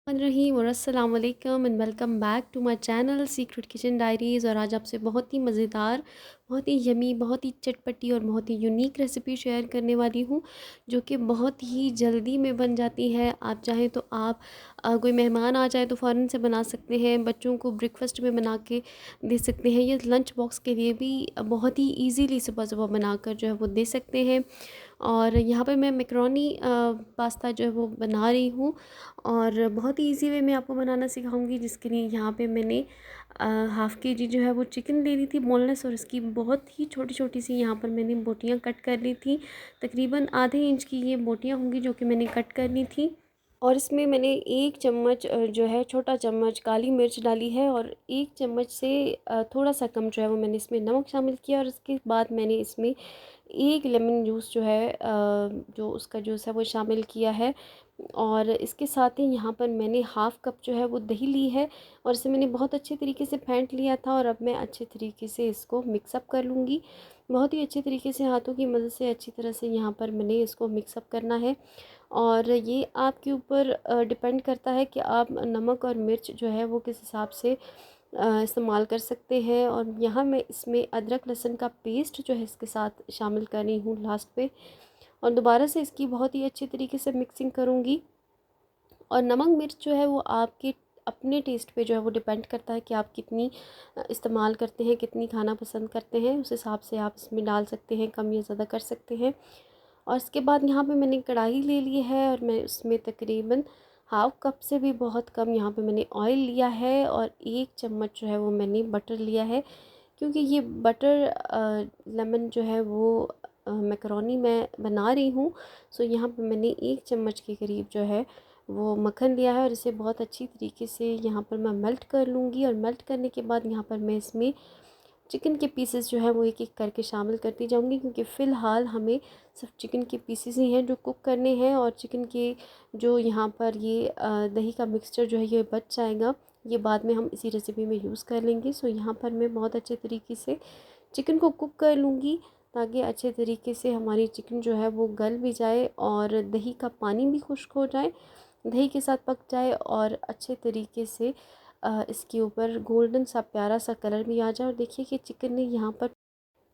रहीम और अस्सलाम वालेकुम and welcome back to my channel secret kitchen diaries. और आज आपसे बहुत ही मज़ेदार, बहुत ही यमी, बहुत ही चटपटी और बहुत ही यूनिक रेसिपी शेयर करने वाली हूँ, जो कि बहुत ही जल्दी में बन जाती है। आप चाहें तो आप कोई मेहमान आ जाए तो फ़ौरन से बना सकते हैं, बच्चों को ब्रेकफास्ट में बना के दे सकते हैं, ये लंच बॉक्स के लिए भी बहुत ही ईज़िली सुबह सुबह बनाकर जो है वो दे सकते हैं। और यहाँ पे मैं मैकरोनी पास्ता जो है वो बना रही हूँ और बहुत ही इजी वे में आपको बनाना सिखाऊंगी, जिसके लिए यहाँ पे मैंने हाफ़ के जी जो है वो चिकन ले ली थी बोनलेस, और इसकी बहुत ही छोटी छोटी सी यहाँ पर मैंने बोटियाँ कट कर ली थी। तकरीबन आधे इंच की ये बोटियाँ होंगी जो कि मैंने कट कर ली थी। और इसमें मैंने 1 चम्मच जो है छोटा चम्मच काली मिर्च डाली है, और 1 चम्मच से थोड़ा सा कम जो है वो मैंने इसमें नमक शामिल किया। और उसके बाद मैंने इसमें 1 लेमन जूस जो है जो उसका जूस है वो शामिल किया है। और इसके साथ ही यहाँ पर मैंने हाफ़ कप जो है वो दही ली है, और इसे मैंने बहुत अच्छे तरीके से फेंट लिया था। और अब मैं अच्छे तरीके से इसको मिक्सअप कर लूँगी, बहुत ही अच्छे तरीके से हाथों की मदद से अच्छी तरह से यहाँ पर मैंने इसको मिक्सअप करना है। और ये आपके ऊपर डिपेंड करता है कि आप नमक और मिर्च जो है वो किस हिसाब से इस्तेमाल कर सकते हैं। और यहाँ मैं इसमें अदरक लहसुन का पेस्ट जो है इसके साथ शामिल कर रही हूँ लास्ट पे, और दोबारा से इसकी बहुत ही अच्छी तरीके से मिक्सिंग करूँगी। और नमक मिर्च जो है वो आपके अपने टेस्ट पे जो है वो डिपेंड करता है कि आप कितनी इस्तेमाल करते हैं, कितनी खाना पसंद करते हैं, उस हिसाब से आप इसमें डाल सकते हैं, कम या ज़्यादा कर सकते हैं। और इसके बाद यहाँ पे मैंने कढ़ाई ले ली है, और मैं उसमें तकरीबन हाफ़ कप से भी बहुत कम यहाँ पे मैंने ऑयल लिया है, और 1 चम्मच जो है वो मैंने बटर लिया है। क्योंकि ये बटर लेमन जो है वो मैकरोनी मैं बना रही हूँ, सो यहाँ पे मैंने 1 चम्मच के करीब जो है वो मक्खन लिया है, और इसे बहुत अच्छी तरीके से यहाँ पर मैं मेल्ट कर लूँगी। और मेल्ट करने के बाद यहाँ पर मैं इसमें चिकन के पीसेस जो है वो एक एक करके शामिल करती जाऊंगी, क्योंकि फ़िलहाल हमें सिर्फ चिकन के पीसेस ही हैं जो कुक करने हैं। और चिकन के जो यहाँ पर ये दही का मिक्सचर जो है ये बच जाएगा, ये बाद में हम इसी रेसिपी में यूज़ कर लेंगे। सो यहाँ पर मैं बहुत अच्छे तरीके से चिकन को कुक कर लूँगी, ताकि अच्छे तरीके से हमारी चिकन जो है वो गल भी जाए और दही का पानी भी खुश्क हो जाए, दही के साथ पक जाए, और अच्छे तरीके से इसके ऊपर गोल्डन सा प्यारा सा कलर भी आ जाए। और देखिए कि चिकन ने यहाँ पर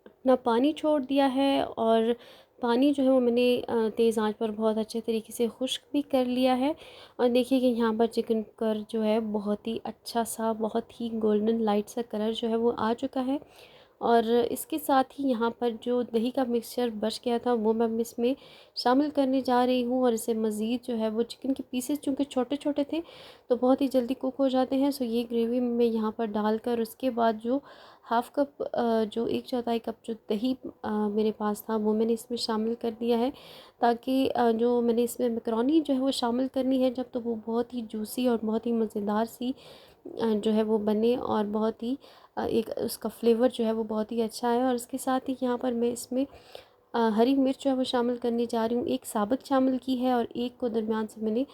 अपना पानी छोड़ दिया है, और पानी जो है वो मैंने तेज़ आंच पर बहुत अच्छे तरीके से खुश्क भी कर लिया है। और देखिए कि यहाँ पर चिकन कर जो है बहुत ही अच्छा सा, बहुत ही गोल्डन लाइट सा कलर जो है वो आ चुका है। और इसके साथ ही यहाँ पर जो दही का मिक्सचर बच गया था वो मैं इसमें शामिल करने जा रही हूँ। और इसे मज़ीद जो है वो चिकन के पीसेस चूँकि छोटे छोटे थे तो बहुत ही जल्दी कुक हो जाते हैं, सो ये ग्रेवी में यहाँ पर डालकर उसके बाद जो हाफ़ कप जो 1/4 कप जो दही मेरे पास था वो मैंने इसमें शामिल कर दिया है, ताकि जो मैंने इसमें मैकरोनी जो है वो शामिल करनी है जब, तो वो बहुत ही जूसी और बहुत ही मज़ेदार सी जो है वो बने, और बहुत ही एक उसका फ्लेवर जो है वो बहुत ही अच्छा है। और इसके साथ ही यहाँ पर मैं इसमें हरी मिर्च जो है वो शामिल करने जा रही हूँ। एक साबुत शामिल की है, और एक को दरमियान से मैंने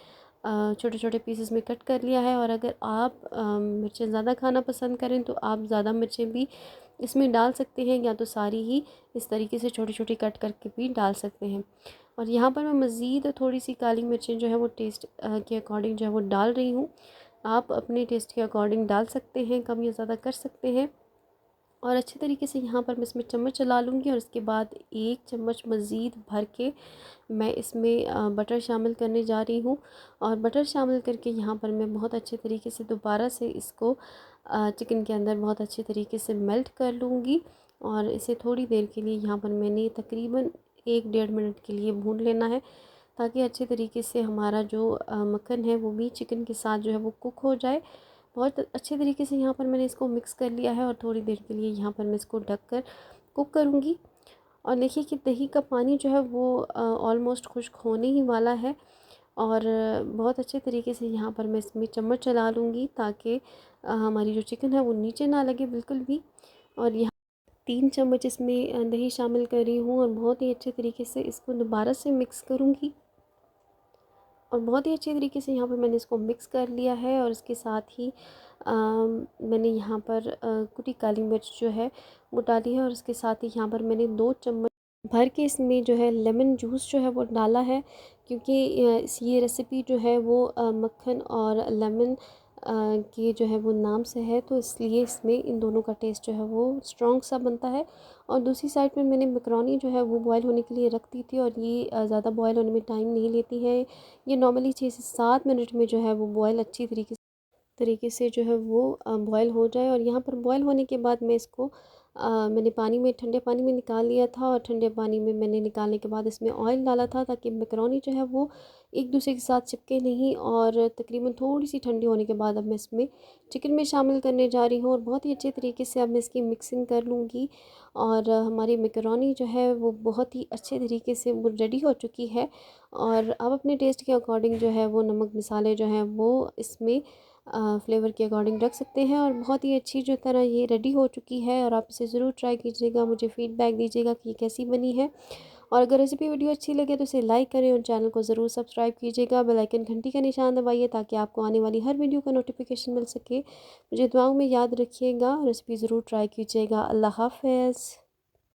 छोटे छोटे पीसेस में कट कर लिया है। और अगर आप मिर्चें ज़्यादा खाना पसंद करें तो आप ज़्यादा मिर्चें भी इसमें डाल सकते हैं, या तो सारी ही इस तरीके से छोटी छोटी कट करके भी डाल सकते हैं। और यहाँ पर मैं मज़ीद थोड़ी सी काली मिर्चें जो है वो टेस्ट के अकॉर्डिंग जो है वो डाल रही हूँ। आप अपने टेस्ट के अकॉर्डिंग डाल सकते हैं, कम या ज़्यादा कर सकते हैं। और अच्छे तरीके से यहाँ पर मैं इसमें चम्मच चला लूँगी, और उसके बाद 1 चम्मच मज़ीद भर के मैं इसमें बटर शामिल करने जा रही हूँ। और बटर शामिल करके यहाँ पर मैं बहुत अच्छे तरीके से दोबारा से इसको चिकन के अंदर बहुत अच्छे तरीके से मेल्ट कर लूँगी। और इसे थोड़ी देर के लिए यहाँ पर मैंने तकरीबन 1 डेढ़ मिनट के लिए भून लेना है, ताकि अच्छे तरीके से हमारा जो मक्खन है वो भी चिकन के साथ जो है वो कुक हो जाए। बहुत अच्छे तरीके से यहाँ पर मैंने इसको मिक्स कर लिया है, और थोड़ी देर के लिए यहाँ पर मैं इसको ढक कर कुक करूँगी। और देखिए कि दही का पानी जो है वो ऑलमोस्ट खुश्क होने ही वाला है। और बहुत अच्छे तरीके से यहाँ पर मैं इसमें चम्मच चला लूँगी, ताकि हमारी जो चिकन है वो नीचे ना लगे बिल्कुल भी। और यहाँ 3 चम्मच इसमें दही शामिल कर रही हूँ, और बहुत ही अच्छे तरीके से इसको दोबारा से मिक्स करूँगी। और बहुत ही अच्छे तरीके से यहाँ पर मैंने इसको मिक्स कर लिया है। और इसके साथ ही मैंने यहाँ पर कुटी काली मिर्च जो है वो डाली है, और इसके साथ ही यहाँ पर मैंने 2 चम्मच भर के इसमें जो है लेमन जूस जो है वो डाला है, क्योंकि ये रेसिपी जो है वो मक्खन और लेमन के जो है वो नाम से है, तो इसलिए इसमें इन दोनों का टेस्ट जो है वो स्ट्रॉन्ग सा बनता है। और दूसरी साइड में मैंने मैकरोनी जो है वो बॉयल होने के लिए रख दी थी, और ये ज़्यादा बॉयल होने में टाइम नहीं लेती है। ये नॉर्मली 6 से 7 मिनट में जो है वो बॉयल अच्छी तरीके से जो है वो बॉयल हो जाए। और यहाँ पर बॉयल होने के बाद मैं इसको मैंने ठंडे पानी में निकाल लिया था, और ठंडे पानी में मैंने निकालने के बाद इसमें ऑयल डाला था, ताकि मैकरोनी जो है वो एक दूसरे के साथ चिपके नहीं। और तकरीबन थोड़ी सी ठंडी होने के बाद अब मैं इसमें चिकन में शामिल करने जा रही हूँ, और बहुत ही अच्छे तरीके से अब मैं इसकी मिक्सिंग कर लूँगी। और हमारी मैकरोनी जो है वो बहुत ही अच्छे तरीके से वो रेडी हो चुकी है। और अब अपने टेस्ट के अकॉर्डिंग जो है वो नमक मसाले जो हैं वो इसमें फ्लेवर के अकॉर्डिंग रख सकते हैं। और बहुत ही अच्छी जो तरह ये रेडी हो चुकी है, और आप इसे ज़रूर ट्राई कीजिएगा, मुझे फ़ीडबैक दीजिएगा कि ये कैसी बनी है। और अगर रेसिपी वीडियो अच्छी लगे तो इसे लाइक करें, और चैनल को ज़रूर सब्सक्राइब कीजिएगा। बेल आइकन घंटी का निशान दबाइए, ताकि आपको आने वाली हर वीडियो का नोटिफिकेशन मिल सके। मुझे दुआओं में याद रखिएगा, रेसिपी ज़रूर ट्राई कीजिएगा। अल्लाह हाफ़िज़।